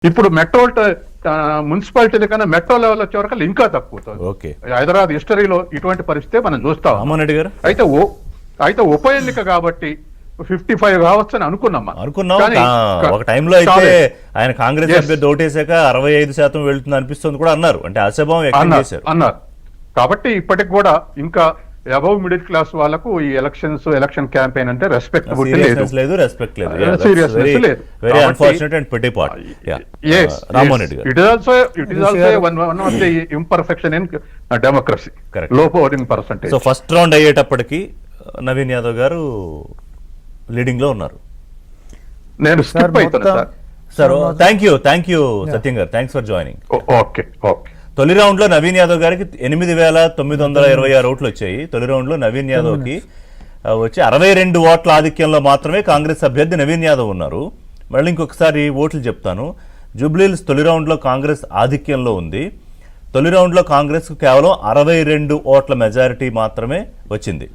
ఇప్పుడు metro municipality కన్నా metro level వచ్చే వరకు ఇంకా తక్కువ. ఓకే, హైదరాబాద్ హిస్టరీలో ఇటువంటి పరిస్థితి మనం చూస్తాం. రామ్మోహన్ రెడ్డి గారు అయితే ఉప ఎన్నిక కాబట్టి 55 కావచ్చు అని అనుకున్నాం. ఒక టైంలో అయితే ఆయన కాంగ్రెస్ అభ్యర్థి ఓటేసాక 65% వెళ్తుంది అనిపిస్తుంది కూడా అన్నారు. అంటే ఆశాభావం అన్నారు. కాబట్టి ఇప్పటికి కూడా ఇంకా అబవ్ మిడిల్ క్లాస్ వాళ్ళకు ఈ ఎలక్షన్ క్యాంపెయిన్ అంటే రెస్పెక్టబిలిటీ లేదు, రెస్పెక్ట్ లేదు. సీరియస్నెస్ లేదు. Very unfortunate and petty part. Rammohan Reddy garu, it is also one of the imperfection in democracy, low voting percentage. So first round అయ్యేటప్పటికి నవీన్ యాదవ్ గారు లీడింగ్ లో ఉన్నారు. నేను స్కిప్ అవుతున్నా సార్. థ్యాంక్ యూ సత్యం గారు, థ్యాంక్స్ ఫర్ జాయినింగ్. ఓకే. తొలి రౌండ్ లో నవీన్ యాదవ్ గారికి 8,926 ఓట్లు వచ్చాయి. తొలి రౌండ్ లో నవీన్ యాదవ్ కి వచ్చి 62 ఓట్ల ఆధిక్యంలో మాత్రమే కాంగ్రెస్ అభ్యర్థి నవీన్ యాదవ్ ఉన్నారు. మళ్ళీ ఇంకొకసారి ఓట్లు చెప్తాను. జూబ్లీహిల్స్ తొలి రౌండ్ లో కాంగ్రెస్ ఆధిక్యంలో ఉంది. తొలి రౌండ్ లో కాంగ్రెస్ కు కేవలం 62 ఓట్ల మెజారిటీ మాత్రమే వచ్చింది.